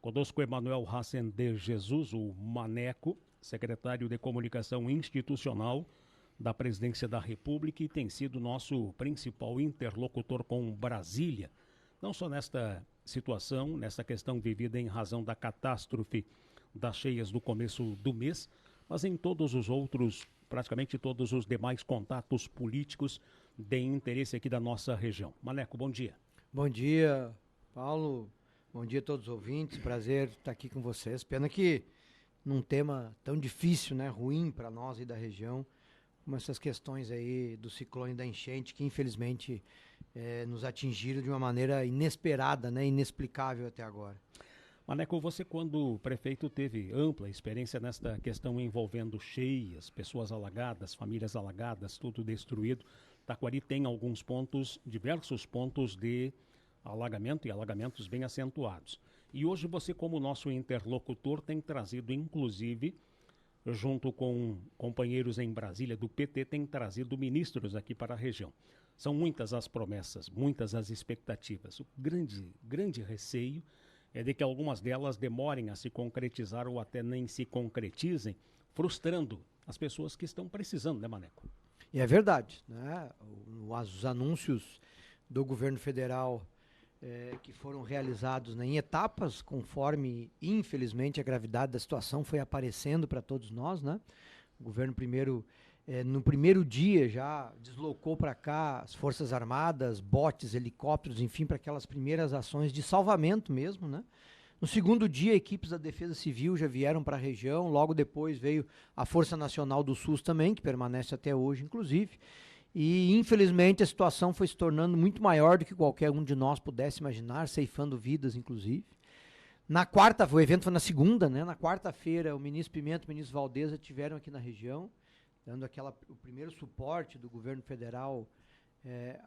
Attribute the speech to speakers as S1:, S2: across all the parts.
S1: Conosco Emanuel Hassen de Jesus, o Maneco, secretário de Comunicação Institucional da Presidência da República e tem sido nosso principal interlocutor com Brasília, não só nesta situação, nessa questão vivida em razão da catástrofe das cheias do começo do mês, mas em todos os outros, praticamente todos os demais contatos políticos de interesse aqui da nossa região. Maneco, bom dia.
S2: Bom dia, Paulo. Bom dia a todos os ouvintes. Prazer estar aqui com vocês. Pena que num tema tão difícil, né, ruim para nós e da região, como essas questões aí do ciclone e da enchente, que infelizmente nos atingiram de uma maneira inesperada, né, inexplicável até agora.
S1: Maneco, você quando prefeito teve ampla experiência nesta questão envolvendo cheias, pessoas alagadas, famílias alagadas, tudo destruído. Taquari tem alguns pontos, diversos pontos de alagamento e alagamentos bem acentuados. E hoje você, como nosso interlocutor, tem trazido, inclusive, junto com companheiros em Brasília do PT, tem trazido ministros aqui para a região. São muitas as promessas, muitas as expectativas. O grande receio é de que algumas delas demorem a se concretizar ou até nem se concretizem, frustrando as pessoas que estão precisando, né, Maneco?
S2: E é verdade, né? Os anúncios do governo federal que foram realizados, né, em etapas, conforme, infelizmente, a gravidade da situação foi aparecendo para todos nós, né? O governo primeiro, no primeiro dia já deslocou para cá as Forças Armadas, botes, helicópteros, enfim, para aquelas primeiras ações de salvamento mesmo, né? No segundo dia, equipes da Defesa Civil já vieram para a região, logo depois veio a Força Nacional do SUS também, que permanece até hoje, inclusive. E, infelizmente, a situação foi se tornando muito maior do que qualquer um de nós pudesse imaginar, ceifando vidas, inclusive. O evento foi na segunda, né? Na quarta-feira, o ministro Pimenta e o ministro Valdeza estiveram aqui na região, dando o primeiro suporte do governo federal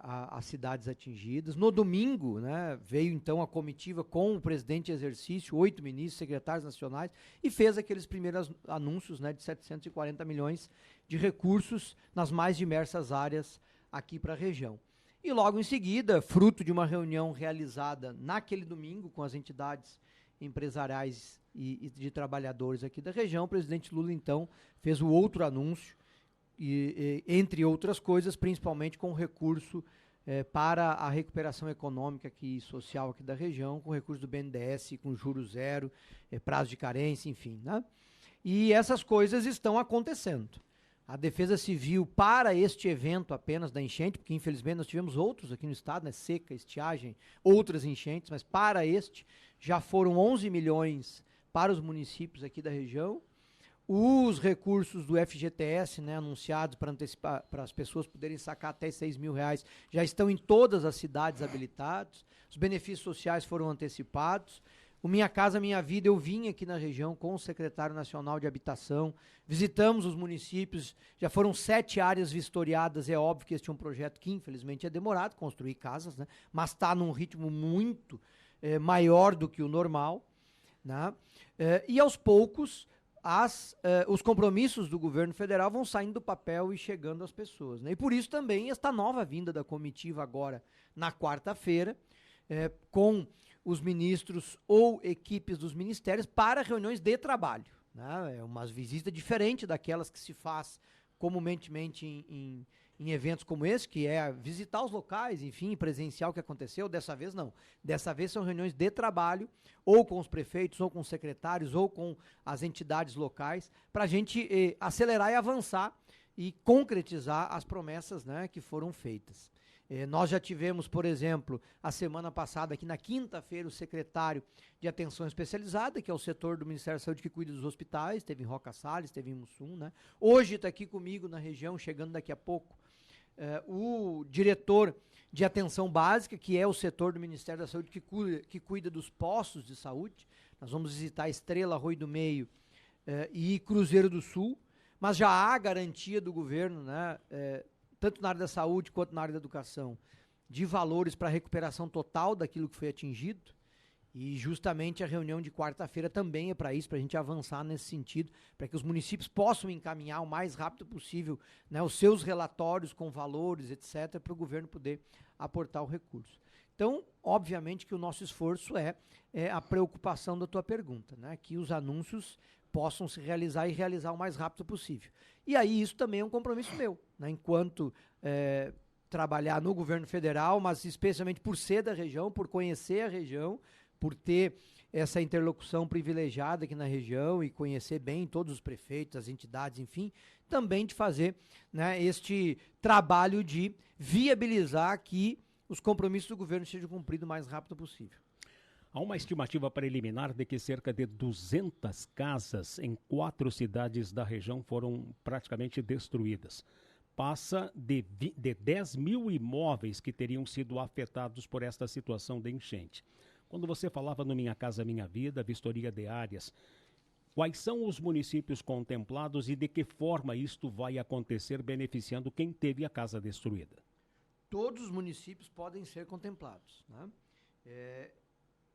S2: às cidades atingidas. No domingo, né, veio então a comitiva com o presidente em exercício, 8 ministros, secretários nacionais, e fez aqueles primeiros anúncios, né, de 740 milhões de recursos nas mais diversas áreas aqui para a região. E logo em seguida, fruto de uma reunião realizada naquele domingo com as entidades empresariais e de trabalhadores aqui da região, o presidente Lula então fez o outro anúncio, entre outras coisas, principalmente com recurso para a recuperação econômica e social aqui da região, com recurso do BNDES, com juros zero, prazo de carência, enfim, né? E essas coisas estão acontecendo. A Defesa Civil, para este evento apenas da enchente, porque infelizmente nós tivemos outros aqui no estado, né, seca, estiagem, outras enchentes, mas para este já foram 11 milhões para os municípios aqui da região. Os recursos do FGTS, né, anunciados para antecipar, para as pessoas poderem sacar até R$6.000, já estão em todas as cidades habilitados. Os benefícios sociais foram antecipados. O Minha Casa Minha Vida, eu vim aqui na região com o secretário nacional de habitação, visitamos os municípios, já foram 7 áreas vistoriadas. É óbvio que este é um projeto que infelizmente é demorado, construir casas, né, mas está num ritmo muito maior do que o normal, né? E aos poucos os compromissos do governo federal vão saindo do papel e chegando às pessoas, né? E por isso também esta nova vinda da comitiva agora na quarta-feira, com os ministros ou equipes dos ministérios para reuniões de trabalho, né? É uma visita diferente daquelas que se faz comumente em eventos como esse, que é visitar os locais, enfim, presencial que aconteceu. Dessa vez não. Dessa vez são reuniões de trabalho, ou com os prefeitos, ou com os secretários, ou com as entidades locais, para a gente acelerar e avançar e concretizar as promessas, né, que foram feitas. Nós já tivemos, por exemplo, a semana passada, aqui na quinta-feira, o secretário de Atenção Especializada, que é o setor do Ministério da Saúde que cuida dos hospitais, esteve em Roca Salles, esteve em Mussum, né? Hoje está aqui comigo na região, chegando daqui a pouco, o diretor de Atenção Básica, que é o setor do Ministério da Saúde que cuida dos postos de saúde. Nós vamos visitar Estrela, Arroio do Meio e Cruzeiro do Sul, mas já há garantia do governo, né, tanto na área da saúde quanto na área da educação, de valores para a recuperação total daquilo que foi atingido. E justamente a reunião de quarta-feira também é para isso, para a gente avançar nesse sentido, para que os municípios possam encaminhar o mais rápido possível, né, os seus relatórios com valores, etc., para o governo poder aportar o recurso. Então, obviamente que o nosso esforço é a preocupação da tua pergunta, né? Que os anúncios possam se realizar e realizar o mais rápido possível. E aí isso também é um compromisso meu, né? Enquanto trabalhar no governo federal, mas especialmente por ser da região, por conhecer a região, por ter essa interlocução privilegiada aqui na região e conhecer bem todos os prefeitos, as entidades, enfim, também de fazer, né, este trabalho de viabilizar que os compromissos do governo sejam cumpridos o mais rápido possível.
S1: Há uma estimativa preliminar de que cerca de 200 casas em 4 cidades da região foram praticamente destruídas. Passa de 10 mil imóveis que teriam sido afetados por esta situação de enchente. Quando você falava no Minha Casa Minha Vida, vistoria de áreas, quais são os municípios contemplados e de que forma isto vai acontecer beneficiando quem teve a casa destruída?
S2: Todos os municípios podem ser contemplados, né?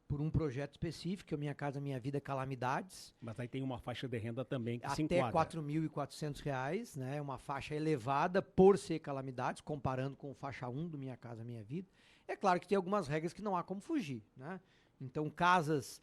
S2: Por um projeto específico, Minha Casa Minha Vida Calamidades.
S1: Mas aí tem uma faixa de renda também que se
S2: enquadra.
S1: enquadra.
S2: Até R$ 4.400, né? Uma faixa elevada por ser calamidades, comparando com faixa 1 do Minha Casa Minha Vida. É claro que tem algumas regras que não há como fugir, né? Então, casas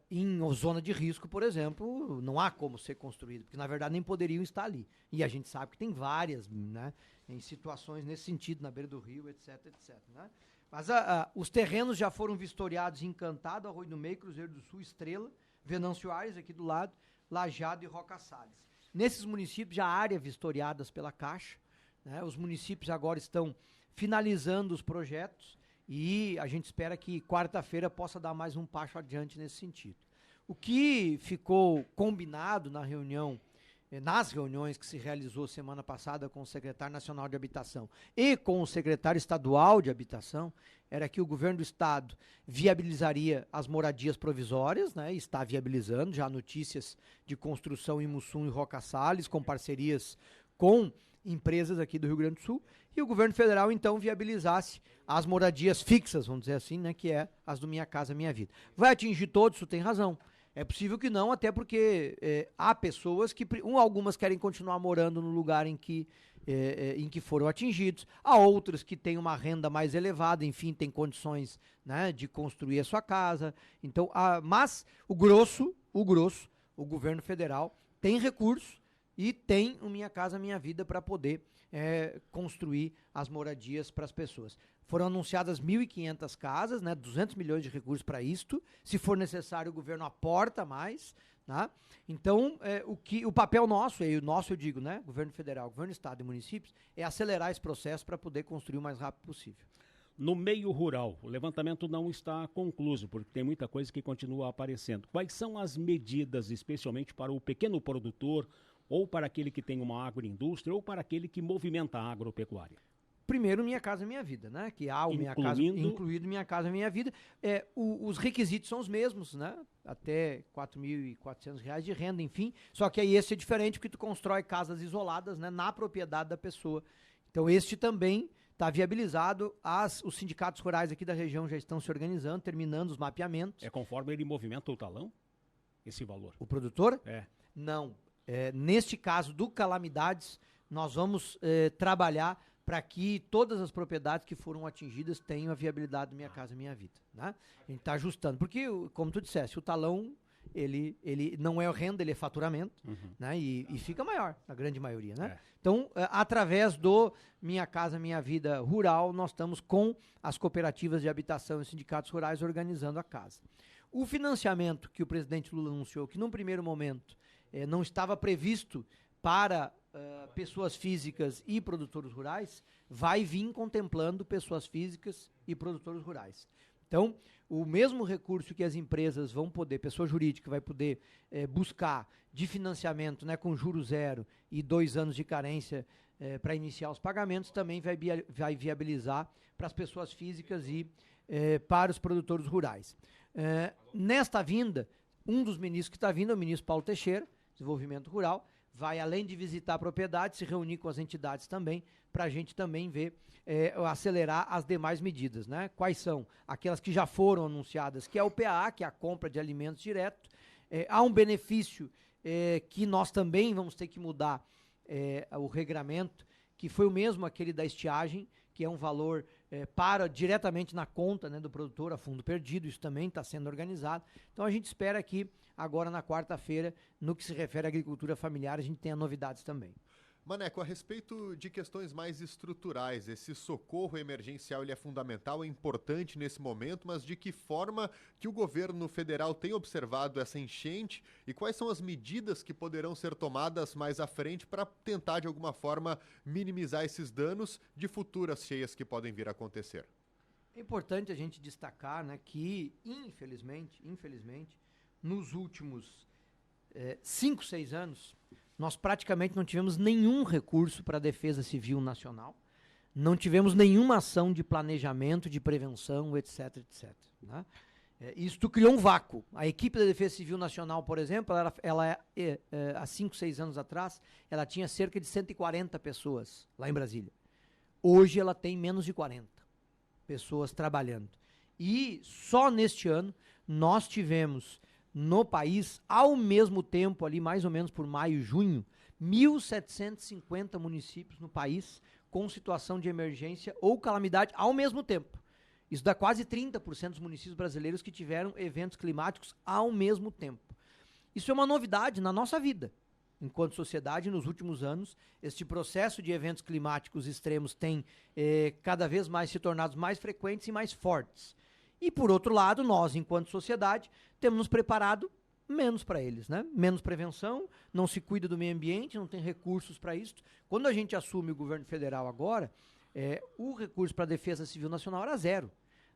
S2: em zona de risco, por exemplo, não há como ser construído, porque na verdade nem poderiam estar ali. E a gente sabe que tem várias, né, em situações nesse sentido, na beira do rio, etc, etc, né? Mas os terrenos já foram vistoriados em Encantado, Arroio do Meio, Cruzeiro do Sul, Estrela, Venâncio Aires, aqui do lado, Lajeado e Roca Salles. Nesses municípios, já há áreas vistoriadas pela Caixa, né? Os municípios agora estão finalizando os projetos e a gente espera que quarta-feira possa dar mais um passo adiante nesse sentido. O que ficou combinado na reunião, nas reuniões que se realizou semana passada com o secretário nacional de habitação e com o secretário estadual de habitação, era que o governo do estado viabilizaria as moradias provisórias, né? Está viabilizando, já há notícias de construção em Mussum e Roca Salles, com parcerias com empresas aqui do Rio Grande do Sul, e o governo federal então viabilizasse as moradias fixas, vamos dizer assim, né? Que é as do Minha Casa Minha Vida. Vai atingir todos, tu tem razão. É possível que não, até porque há pessoas que, algumas querem continuar morando no lugar em que foram atingidos, há outras que têm uma renda mais elevada, enfim, têm condições, né, de construir a sua casa. Então, mas o grosso, o governo federal tem recurso e tem o Minha Casa Minha Vida para poder construir as moradias para as pessoas. Foram anunciadas 1.500 casas, né, 200 milhões de recursos para isto. Se for necessário, o governo aporta mais, né? Então, o papel nosso, eu digo, né, governo federal, governo do estado e municípios, é acelerar esse processo para poder construir o mais rápido possível.
S1: No meio rural, o levantamento não está concluído, porque tem muita coisa que continua aparecendo. Quais são as medidas, especialmente para o pequeno produtor, ou para aquele que tem uma agroindústria, ou para aquele que movimenta a agropecuária?
S2: Primeiro, Minha Casa Minha Vida, né? Que há o incluído Minha Casa Minha Vida. Os requisitos são os mesmos, né? Até R$ 4.400 de renda, enfim. Só que aí esse é diferente, porque tu constrói casas isoladas, né, na propriedade da pessoa. Então este também está viabilizado. Os sindicatos rurais aqui da região já estão se organizando, terminando os mapeamentos.
S1: É conforme ele movimenta o talão? Esse valor?
S2: O produtor?
S1: Não.
S2: Neste caso do Calamidades, nós vamos trabalhar para que todas as propriedades que foram atingidas tenham a viabilidade do Minha Casa Minha Vida, né? A gente está ajustando, porque, como tu disseste, o talão, ele não é renda, ele é faturamento, né? E fica maior, na grande maioria, né? Então, através do Minha Casa Minha Vida Rural, nós estamos com as cooperativas de habitação e sindicatos rurais organizando a casa. O financiamento que o presidente Lula anunciou, que num primeiro momento não estava previsto para pessoas físicas e produtores rurais, vai vir contemplando pessoas físicas e produtores rurais. Então, o mesmo recurso que as empresas vão poder, pessoa jurídica vai poder buscar de financiamento, né, com juros zero e 2 anos de carência para iniciar os pagamentos, também vai viabilizar para as pessoas físicas e para os produtores rurais. Nesta vinda, um dos ministros que está vindo é o ministro Paulo Teixeira, Desenvolvimento Rural, vai, além de visitar a propriedade, se reunir com as entidades também, para a gente também ver, acelerar as demais medidas, né? Quais são? Aquelas que já foram anunciadas, que é o PAA, que é a compra de alimentos direto. Há um benefício que nós também vamos ter que mudar o regramento, que foi o mesmo aquele da estiagem, que é um valor para diretamente na conta, né, do produtor a fundo perdido, isso também está sendo organizado. Então a gente espera que agora na quarta-feira, no que se refere à agricultura familiar, a gente tenha novidades também.
S3: Maneco, a respeito de questões mais estruturais, esse socorro emergencial ele é fundamental, é importante nesse momento, mas de que forma que o governo federal tem observado essa enchente e quais são as medidas que poderão ser tomadas mais à frente para tentar, de alguma forma, minimizar esses danos de futuras cheias que podem vir a acontecer?
S2: É importante a gente destacar, né, que, infelizmente, nos últimos 5, 6 anos, nós praticamente não tivemos nenhum recurso para a Defesa Civil Nacional, não tivemos nenhuma ação de planejamento, de prevenção, etc, etc. Né? Isto criou um vácuo. A equipe da Defesa Civil Nacional, por exemplo, há 5, 6 anos atrás, ela tinha cerca de 140 pessoas lá em Brasília. Hoje ela tem menos de 40 pessoas trabalhando. E só neste ano nós tivemos no país, ao mesmo tempo, ali mais ou menos por maio, junho, 1.750 municípios no país com situação de emergência ou calamidade ao mesmo tempo. Isso dá quase 30% dos municípios brasileiros que tiveram eventos climáticos ao mesmo tempo. Isso é uma novidade na nossa vida. Enquanto sociedade, nos últimos anos, este processo de eventos climáticos extremos tem cada vez mais se tornado mais frequentes e mais fortes. E, por outro lado, nós, enquanto sociedade, temos nos preparado menos para eles, né? Menos prevenção, não se cuida do meio ambiente, não tem recursos para isso. Quando a gente assume o governo federal agora, o recurso para a Defesa Civil Nacional era 0.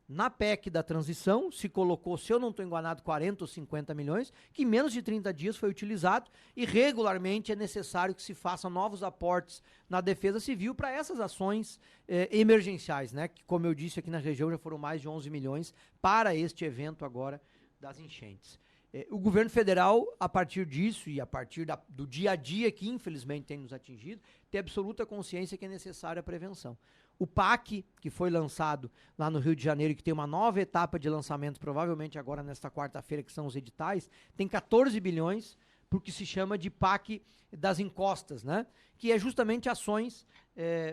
S2: Na PEC da transição, se colocou, se eu não estou enganado, 40 ou 50 milhões, que em menos de 30 dias foi utilizado e regularmente é necessário que se façam novos aportes na Defesa Civil para essas ações emergenciais, né? Que, como eu disse, aqui na região já foram mais de 11 milhões para este evento agora das enchentes. O governo federal, a partir disso e a partir do dia a dia que infelizmente tem nos atingido, tem absoluta consciência que é necessária a prevenção. O PAC, que foi lançado lá no Rio de Janeiro e que tem uma nova etapa de lançamento, provavelmente agora nesta quarta-feira, que são os editais, tem 14 bilhões para o que se chama de PAC das encostas, né? Que é justamente ações,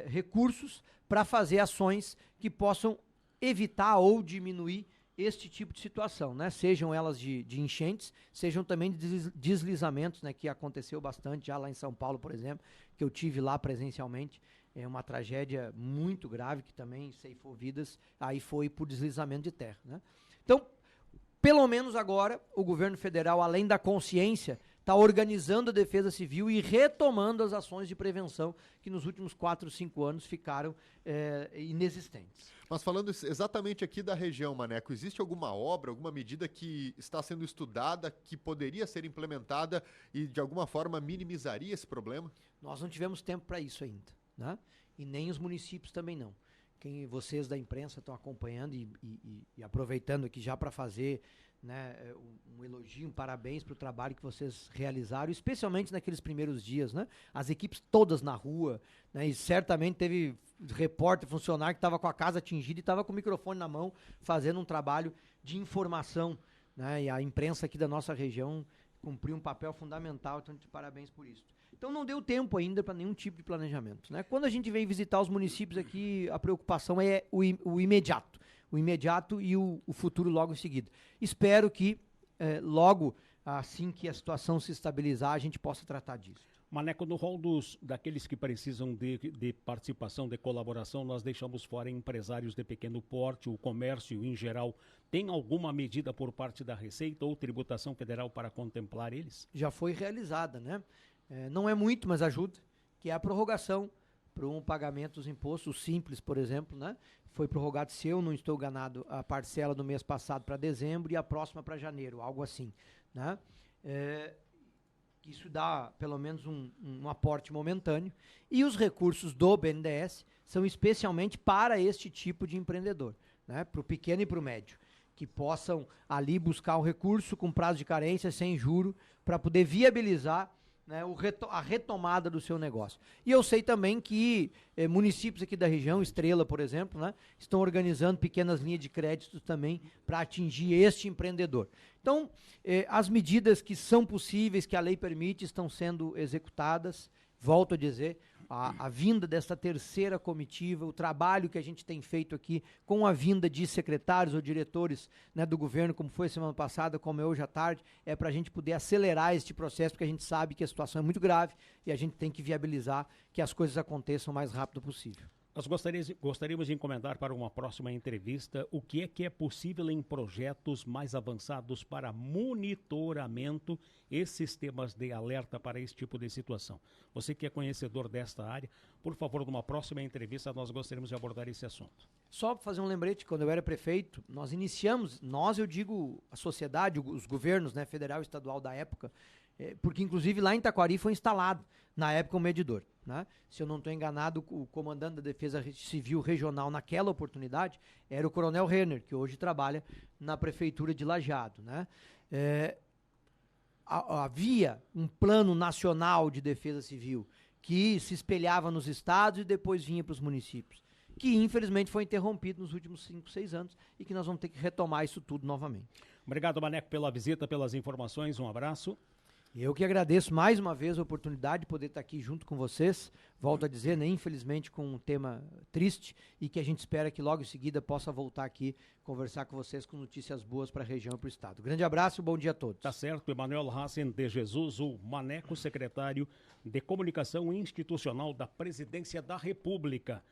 S2: recursos para fazer ações que possam evitar ou diminuir este tipo de situação, né? Sejam elas de enchentes, sejam também de deslizamentos, né? Que aconteceu bastante já lá em São Paulo, por exemplo, que eu tive lá presencialmente. É uma tragédia muito grave que também ceifou vidas, aí foi por deslizamento de terra, né? Então, pelo menos agora, o governo federal, além da consciência, está organizando a Defesa Civil e retomando as ações de prevenção que nos últimos 4, 5 anos ficaram inexistentes.
S3: Mas falando exatamente aqui da região, Maneco, existe alguma obra, alguma medida que está sendo estudada, que poderia ser implementada e de alguma forma minimizaria esse problema?
S2: Nós não tivemos tempo para isso ainda, né? E nem os municípios também não. Vocês da imprensa estão acompanhando e aproveitando aqui já para fazer, né, um elogio, um parabéns para o trabalho que vocês realizaram, especialmente naqueles primeiros dias, né? As equipes todas na rua, né? E certamente teve repórter, funcionário que estava com a casa atingida e estava com o microfone na mão fazendo um trabalho de informação, né? E a imprensa aqui da nossa região cumpriu um papel fundamental, então de parabéns por isso. Então não deu tempo ainda para nenhum tipo de planejamento, né? Quando a gente vem visitar os municípios aqui, a preocupação é o imediato e o futuro logo em seguida. Espero que logo, assim que a situação se estabilizar, a gente possa tratar disso.
S1: Maneco, no rol daqueles que precisam de participação, de colaboração, nós deixamos fora empresários de pequeno porte, o comércio em geral. Tem alguma medida por parte da Receita ou tributação federal para contemplar eles?
S2: Já foi realizada, né? Não é muito, mas ajuda, que é a prorrogação para um pagamento dos impostos simples, por exemplo, né? Foi prorrogado, se eu não estou enganado, a parcela do mês passado para dezembro e a próxima para janeiro, algo assim, né? Isso dá pelo menos um aporte momentâneo. E os recursos do BNDES são especialmente para este tipo de empreendedor, né? Para o pequeno e para o médio, que possam ali buscar o recurso com prazo de carência, sem juro, para poder viabilizar, né, a retomada do seu negócio. E eu sei também que municípios aqui da região, Estrela, por exemplo, né, estão organizando pequenas linhas de crédito também para atingir este empreendedor. Então, as medidas que são possíveis, que a lei permite, estão sendo executadas. Volto a dizer, a vinda desta terceira comitiva, o trabalho que a gente tem feito aqui com a vinda de secretários ou diretores, né, do governo, como foi semana passada, como é hoje à tarde, é para a gente poder acelerar este processo, porque a gente sabe que a situação é muito grave e a gente tem que viabilizar que as coisas aconteçam o mais rápido possível.
S1: Nós gostaríamos de encomendar para uma próxima entrevista o que é possível em projetos mais avançados para monitoramento e sistemas de alerta para esse tipo de situação. Você que é conhecedor desta área, por favor, numa próxima entrevista nós gostaríamos de abordar esse assunto.
S2: Só para fazer um lembrete, quando eu era prefeito, nós iniciamos, eu digo a sociedade, os governos, né, federal e estadual da época, porque inclusive lá em Taquari foi instalado, na época, um medidor. Né? Se eu não estou enganado, o comandante da Defesa Civil Regional naquela oportunidade era o Coronel Renner, que hoje trabalha na Prefeitura de Lajeado. Né? Havia um plano nacional de defesa civil que se espelhava nos estados e depois vinha para os municípios, que infelizmente foi interrompido nos últimos 5, 6 anos e que nós vamos ter que retomar isso tudo novamente.
S1: Obrigado, Maneco, pela visita, pelas informações. Um abraço.
S2: Eu que agradeço mais uma vez a oportunidade de poder estar aqui junto com vocês. Volto a dizer, né, infelizmente com um tema triste e que a gente espera que logo em seguida possa voltar aqui conversar com vocês com notícias boas para a região e para o estado. Grande abraço e bom dia a todos.
S1: Tá certo, Emanuel Hassen de Jesus, o Maneco, secretário de Comunicação Institucional da Presidência da República.